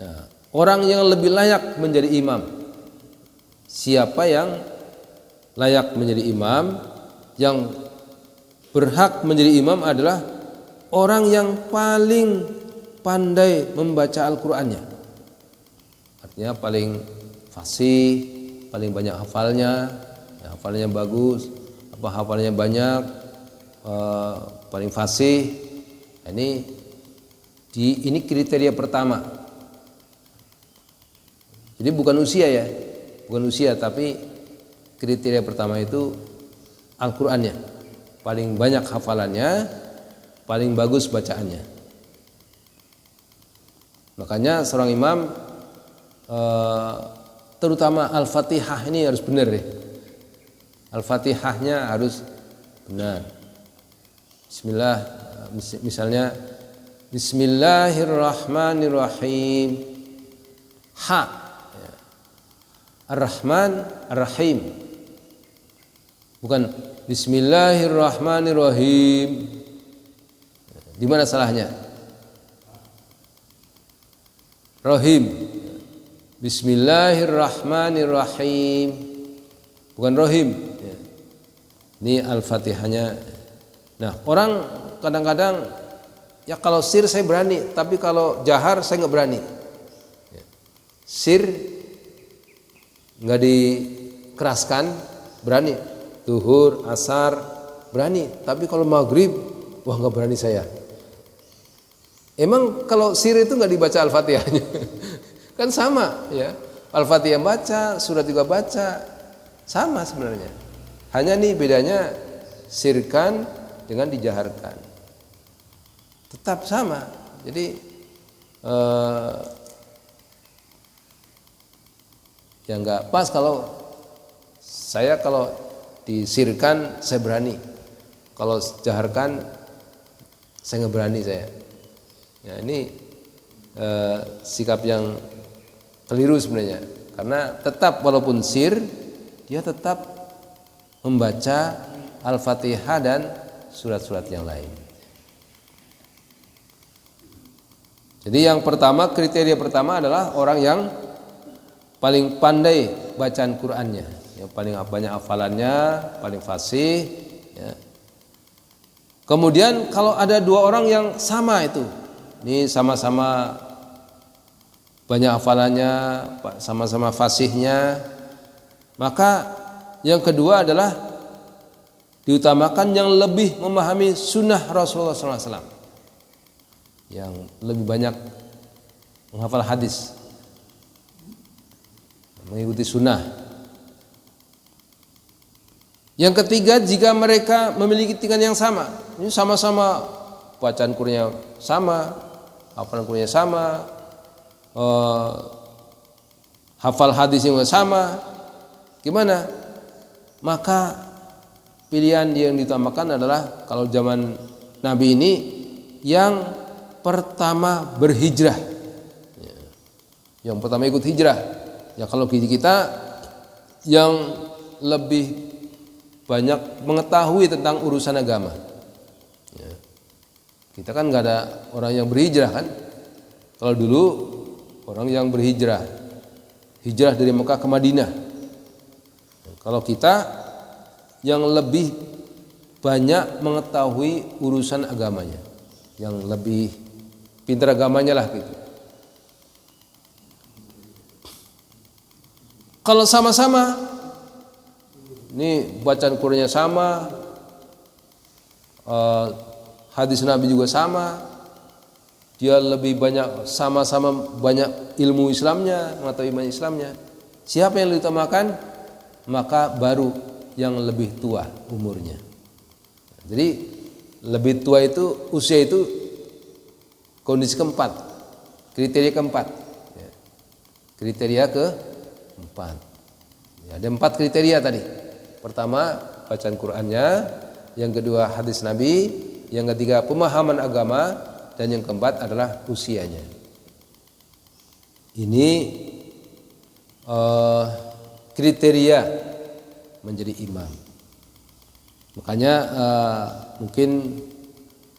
Nah, orang yang lebih layak menjadi imam, siapa yang layak menjadi imam? Yang berhak menjadi imam adalah orang yang paling pandai membaca Al-Qur'annya. Artinya paling fasih, paling banyak hafalnya, ya, hafalnya bagus, hafalnya banyak, paling fasih. Ini kriteria pertama. Jadi bukan usia ya, bukan usia, tapi kriteria pertama itu Al-Qur'annya, paling banyak hafalannya, paling bagus bacaannya. Makanya seorang imam terutama Al-Fatihah ini harus benar ya. Al-Fatihahnya harus benar. Bismillah, misalnya Bismillahirrahmanirrahim. Ha, Ar-Rahman Ar-Rahim. Bukan Bismillahirrahmanirrahim. Di mana salahnya? Rahim. Bismillahirrahmanirrahim. Bukan Rahim. Ini Al-Fatihahnya. Nah, orang kadang-kadang ya kalau sir saya berani, tapi kalau jahar saya nggak berani. Sir nggak dikeraskan berani, zuhur, asar berani, tapi kalau maghrib wah nggak berani saya. Emang kalau sir itu nggak dibaca Al-Fatihahnya? Kan sama ya, Al-Fatihah baca, surat juga baca, sama sebenarnya. Hanya nih bedanya sirkan dengan dijaharkan, tetap sama. Jadi yang nggak pas kalau disirkan saya berani, kalau jaharkan saya nggak berani saya. Ya, ini sikap yang keliru sebenarnya, karena tetap walaupun sir dia tetap membaca Al-Fatihah dan surat-surat yang lain. Jadi yang pertama, kriteria pertama adalah orang yang paling pandai bacaan Qur'annya, yang paling banyak hafalannya, paling fasih ya. Kemudian kalau ada dua orang yang sama itu, ini sama-sama banyak hafalannya, sama-sama fasihnya, maka yang kedua adalah diutamakan yang lebih memahami sunnah Rasulullah SAW, yang lebih banyak menghafal hadis, mengikuti sunnah. Yang ketiga, jika mereka memiliki tingkat yang sama, ini sama-sama bacaan Qur'annya sama, hafalan Qur'annya sama, hafal hadisnya juga sama, gimana? Maka pilihan yang diutamakan adalah kalau zaman Nabi ini yang pertama berhijrah, yang pertama ikut hijrah. Ya kalau kita yang lebih banyak mengetahui tentang urusan agama. Ya. Kita kan nggak ada orang yang berhijrah kan? Kalau dulu orang yang berhijrah, hijrah dari Mekah ke Madinah. Kalau kita yang lebih banyak mengetahui urusan agamanya, yang lebih pintar agamanya lah gitu. Kalau sama-sama, ini bacaan Qur'annya sama, hadis Nabi juga sama, dia lebih banyak, sama-sama banyak ilmu Islamnya, mengetahui ilmu Islamnya. Siapa yang diutamakan? Maka baru yang lebih tua umurnya. Jadi lebih tua itu, usia itu kondisi keempat, kriteria keempat. Kriteria keempat. Ya, ada 4 kriteria tadi. Pertama, bacaan Qur'annya, yang kedua hadis Nabi, yang ketiga pemahaman agama, dan yang keempat adalah usianya. Ini kriteria menjadi imam. Makanya mungkin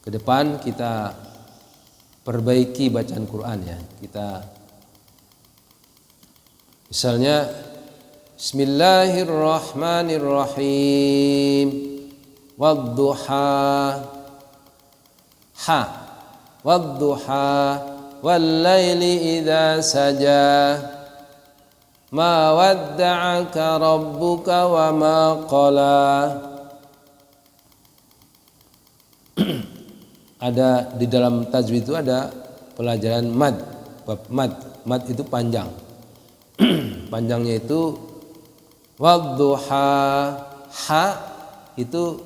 ke depan kita perbaiki bacaan Quran ya. Kita Misalnya Bismillahirrahmanirrahim. Wadduha. Ha. Wadduha wallaili idza saja. Ma wadda'aka rabbuka wa ma qala. Ada di dalam tajwid itu ada pelajaran mad, bab mad. Mad itu panjang. Panjangnya itu wadduha, ha itu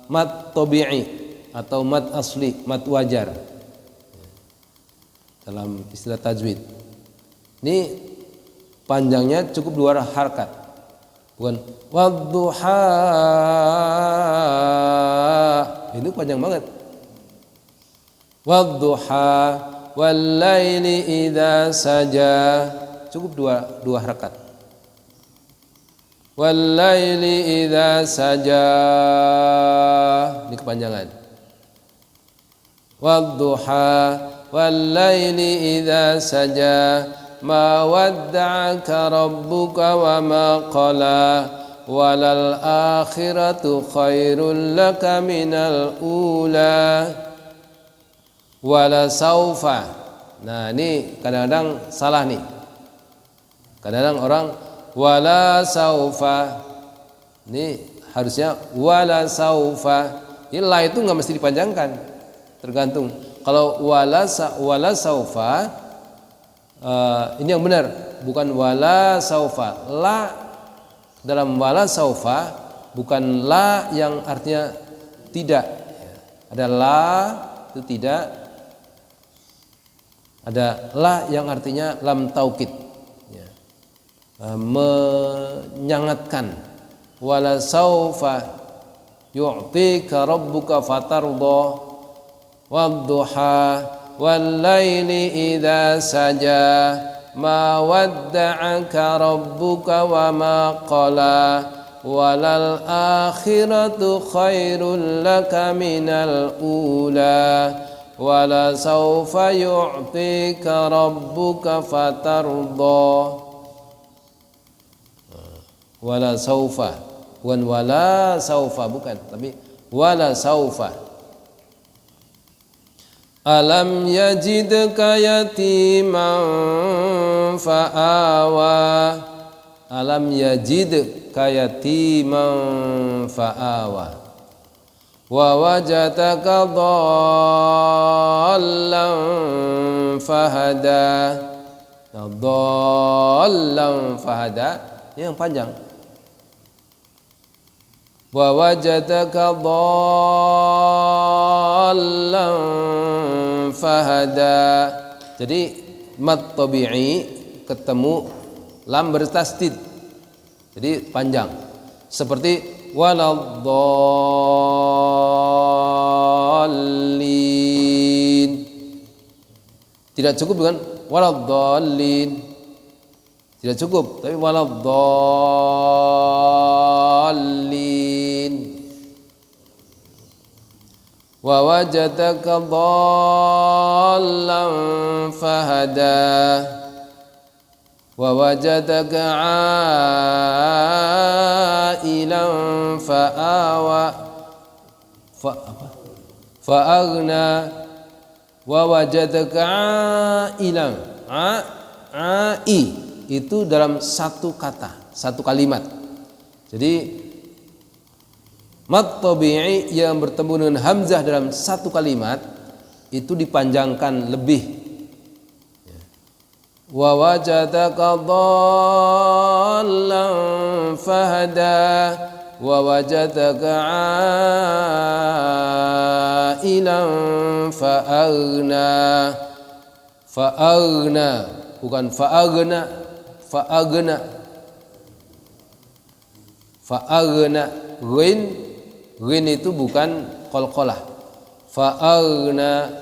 mad tabi'i atau mad asli, mad wajar dalam istilah tajwid. Ini panjangnya cukup 2 harakat, bukan wadduha, itu panjang banget. Wadduha wallaili idza saja, cukup dua harakat. Wallaili idza saja, ini kepanjangan. Wadduha wallaili idza saja, ma wadda'aka rabbuka wa ma qala, walal akhiratu khairul laka minal ula. Wala saufa. Nah, ini kadang-kadang salah nih. Kadang-kadang orang wala saufa. Ini harusnya wala saufa. Ini la itu enggak mesti dipanjangkan. Tergantung. Kalau wala saufa, ini yang benar, bukan wala saufa. La dalam wala saufa bukan la yang artinya tidak. Ada la itu tidak. Ada la yang artinya lam taukid, ya, menyangatkan. Wala saufa yu'tika rabbuka fatardha, wadduha wallaili idza saja, ma wadda'aka rabbuka wa ma qala, walal akhiratu khairul laka minal ula. Wala saufa yu'tika rabbuka fatardha. Wala saufa, bukan wala saufa, bukan, tapi wala saufa. Alam yajidka yatiman fa'awa. Alam yajidka yatiman fa'awa. Wa wajadaka dhallan fahada. Nah, dhallan fahada ini yang panjang. Wa wajadaka dhallan fahada. Jadi mad tabi'i ketemu lam bertasdid, jadi panjang. Seperti waladdallin. Tidak cukup dengan waladdallin, tidak cukup, tapi waladdallin. Wa wajadaka dhallan fahada. Wa wajadaka ailan fa'awa. Fa'aghna. Wa wajadaka ailan. Ai itu dalam satu kata, satu kalimat. Jadi mad tabi'i yang bertemu dengan hamzah dalam satu kalimat itu dipanjangkan lebih. Wa wajadaka dhallan fahada. Wa wajadaka ailan fa'aghna. Fa'aghna, bukan fa'aghna. Fa'aghna. Fa'aghna. Ghin itu bukan qalqalah. Fa'aghna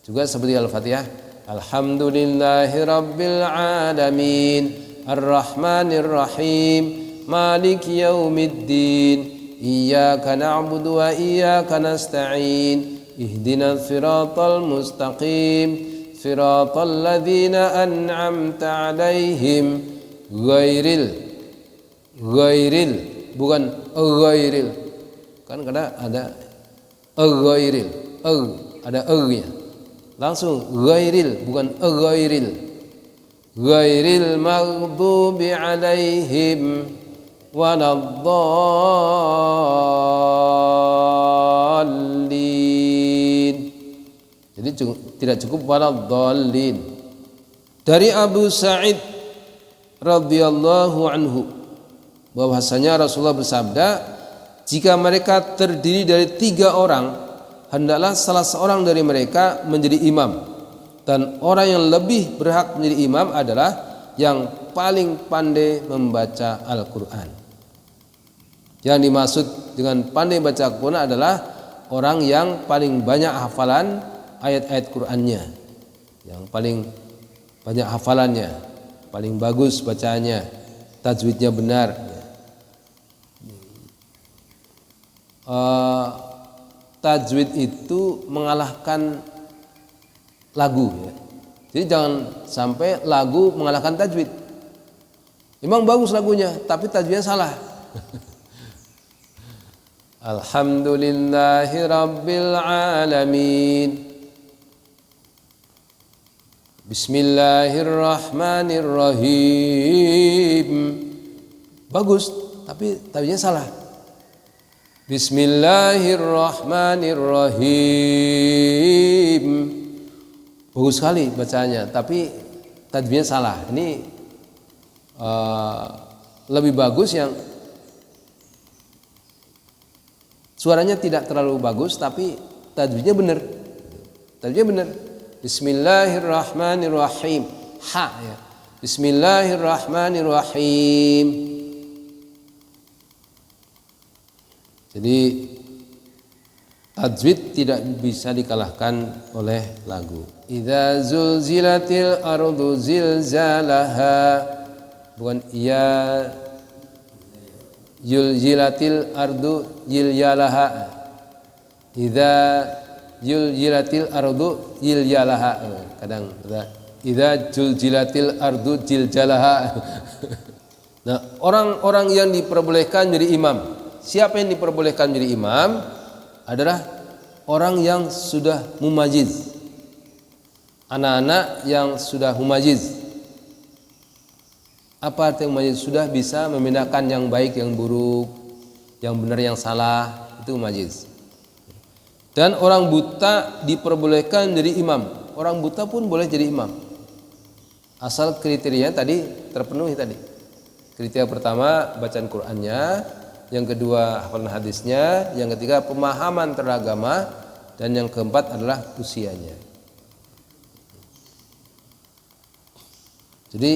juga seperti Al-Fatihah. Alhamdulillahi rabbil alamin, arrahmanir rahim, maliki yaumiddin, iyyaka na'budu wa iyyaka nasta'in, ihdinas siratal mustaqim, siratal ladzina an'amta 'alaihim ghairil bukan ghairil. Kan ada ghairil, ada nya. Langsung ghairil bukan ghairil. Ghairil maghdubi 'alaihim waladdallin. Jadi tidak cukup waladdallin. Dari Abu Sa'id radhiyallahu anhu bahwasanya Rasulullah bersabda, jika mereka terdiri dari 3 orang, hendaklah salah seorang dari mereka menjadi imam, dan orang yang lebih berhak menjadi imam adalah yang paling pandai membaca Al-Quran. Yang dimaksud dengan pandai baca Al-Quran adalah orang yang paling banyak hafalan ayat-ayat Qurannya, yang paling banyak hafalannya, paling bagus bacaannya, tajwidnya benar. Tajwid itu mengalahkan lagu ya. Jadi jangan sampai lagu mengalahkan tajwid. Memang bagus lagunya, tapi tajwidnya salah. Alhamdulillahi rabbil alamin. Bismillahirrahmanirrahim. Bagus, tapi tajwidnya salah. Bismillahirrahmanirrahim. Bagus sekali bacanya, tapi tajwidnya salah. Ini lebih bagus yang suaranya tidak terlalu bagus, tapi tajwidnya benar. Tajwidnya benar. Bismillahirrahmanirrahim. Ha ya. Bismillahirrahmanirrahim. Jadi tajwid tidak bisa dikalahkan oleh lagu. Idza zulzilatil ardu zilzalaha, bukan iya yulzilatil ardu yilyalaha. Idza yulzilatil ardu yilyalaha. Kadang idza zulzilatil ardu jiljalaha. Nah, orang-orang yang diperbolehkan menjadi imam. Siapa yang diperbolehkan menjadi imam adalah orang yang sudah mumajiz, anak-anak yang sudah mumajiz. Apa arti mumajiz? Sudah bisa membedakan yang baik yang buruk, yang benar yang salah, itu mumajiz. Dan orang buta diperbolehkan menjadi imam. Orang buta pun boleh jadi imam, asal kriterianya tadi terpenuhi tadi. Kriteria pertama bacaan Qur'annya, yang kedua hafalan hadisnya, yang ketiga pemahaman terhadap agama, dan yang keempat adalah usianya. Jadi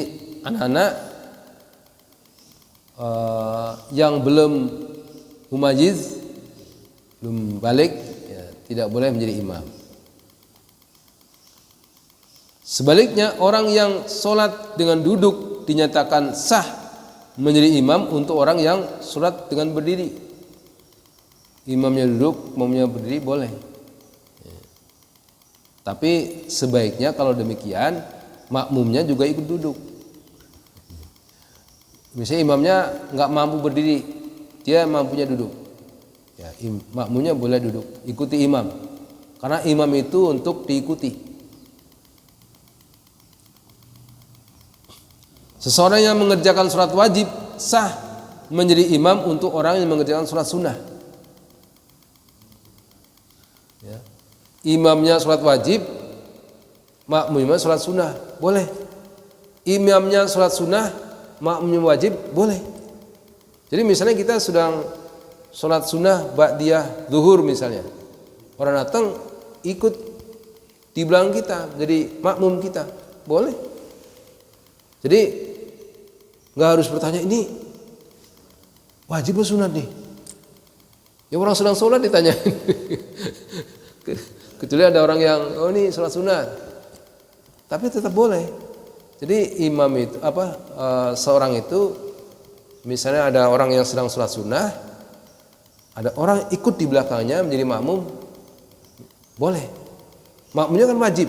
anak-anak yang belum mumajiz, belum balik, ya, tidak boleh menjadi imam. Sebaliknya orang yang sholat dengan duduk dinyatakan sah menjadi imam untuk orang yang sholat dengan berdiri. Imamnya duduk, imamnya berdiri boleh. Tapi sebaiknya kalau demikian makmumnya juga ikut duduk. Misalnya imamnya nggak mampu berdiri, dia mampunya duduk. Ya, makmumnya boleh duduk, ikuti imam. Karena imam itu untuk diikuti. Seseorang yang mengerjakan sholat wajib sah menjadi imam untuk orang yang mengerjakan sholat sunnah. Ya. Imamnya sholat wajib, makmumnya sholat sunnah, boleh. Imamnya sholat sunnah, makmumnya wajib, boleh. Jadi misalnya kita sedang sholat sunnah ba'diyah zuhur misalnya, orang datang ikut di belakang kita, jadi makmum kita, boleh. Jadi nggak harus bertanya ini wajib atau sunat nih. Ya orang sedang sholat ditanya. Kecuali ada orang yang ini sholat sunat, tapi tetap boleh. Jadi imam itu seorang itu misalnya ada orang yang sedang sholat sunnah, ada orang ikut di belakangnya menjadi makmum, boleh. Makmumnya kan wajib.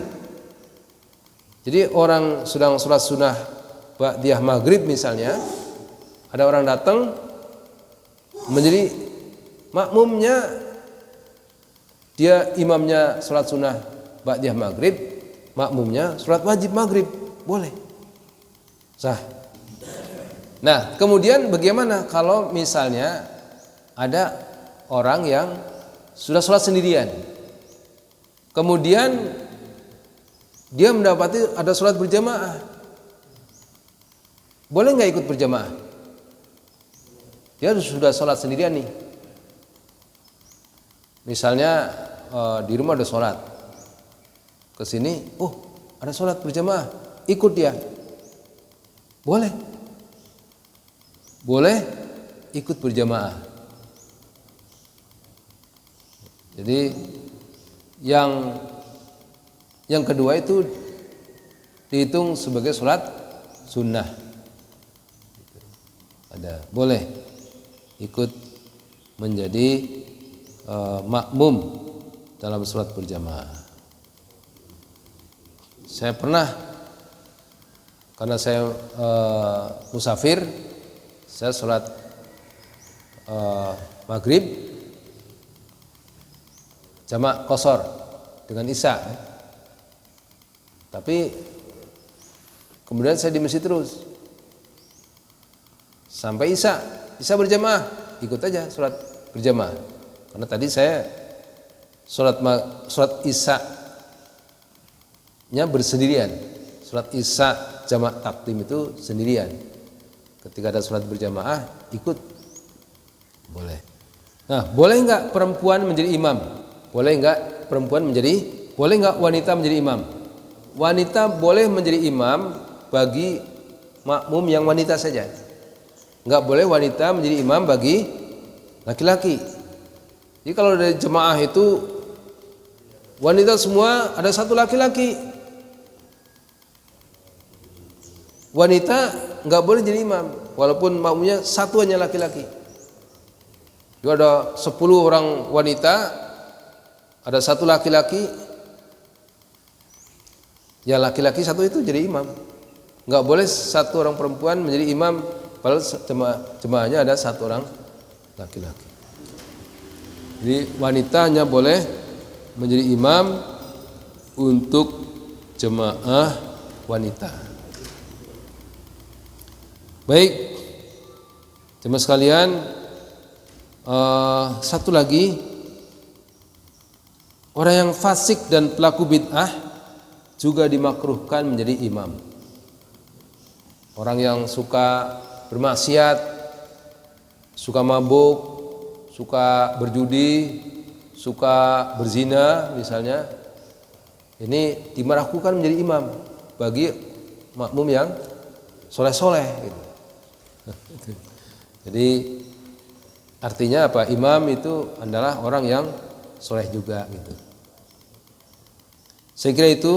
Jadi orang sedang sholat sunnah ba'diyah maghrib misalnya, ada orang datang menjadi makmumnya, dia imamnya sholat sunnah ba'diyah maghrib, makmumnya sholat wajib maghrib, boleh, sah. Nah kemudian bagaimana kalau misalnya ada orang yang sudah sholat sendirian, kemudian dia mendapati ada sholat berjamaah, boleh nggak ikut berjamaah? Dia sudah sholat sendirian nih, misalnya di rumah ada sholat, kesini, ada sholat berjamaah, ikut dia, boleh ikut berjamaah. Jadi yang kedua itu dihitung sebagai sholat sunnah. Ada boleh ikut menjadi makmum dalam sholat berjamaah. Saya pernah, karena saya musafir, saya sholat maghrib jamak qashar dengan isya. Tapi kemudian saya di masjid terus sampai isya berjamaah, ikut aja sholat berjamaah. Karena tadi saya sholat isya-nya bersendirian, sholat isya jamak takdim itu sendirian. Ketika ada sholat berjamaah, ikut, boleh. Nah, boleh nggak perempuan menjadi imam? Boleh nggak wanita menjadi imam? Wanita boleh menjadi imam bagi makmum yang wanita saja. Nggak boleh wanita menjadi imam bagi laki-laki. Jadi kalau dari jemaah itu wanita semua, ada satu laki-laki, wanita nggak boleh jadi imam walaupun makmumnya satu hanya laki-laki. Jadi ada 10 orang wanita, ada satu laki-laki, ya laki-laki satu itu jadi imam. Nggak boleh satu orang perempuan menjadi imam padahal jemaahnya ada satu orang laki-laki. Jadi wanitanya boleh menjadi imam untuk jemaah wanita. Baik, jemaah sekalian, satu lagi, orang yang fasik dan pelaku bid'ah juga dimakruhkan menjadi imam. Orang yang suka bermaksiat, suka mabuk, suka berjudi, suka berzina misalnya, ini dimakruhkan menjadi imam bagi makmum yang soleh-soleh gitu. Jadi artinya apa? Imam itu adalah orang yang soleh juga gitu. Saya kira itu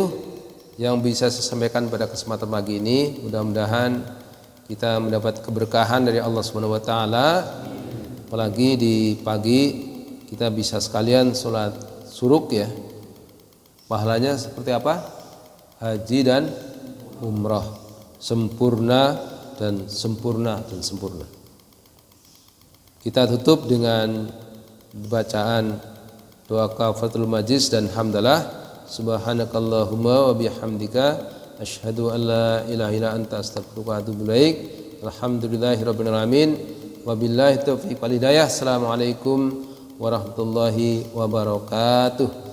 yang bisa saya sampaikan pada kesempatan pagi ini. Mudah-mudahan kita mendapat keberkahan dari Allah Subhanahu wa taala. Apalagi di pagi kita bisa sekalian sholat suruk ya. Pahalanya seperti apa? Haji dan umrah, sempurna dan sempurna dan sempurna. Kita tutup dengan bacaan doa kafaratul majlis dan hamdalah. Subhanakallahumma wa bihamdika asyhadu an la ilaha illa anta astaghfiruka wa atubu ilaik. Alhamdulillahirabbil alamin. Wabillahi taufiq wal hidayah. Assalamualaikum warahmatullahi wabarakatuh.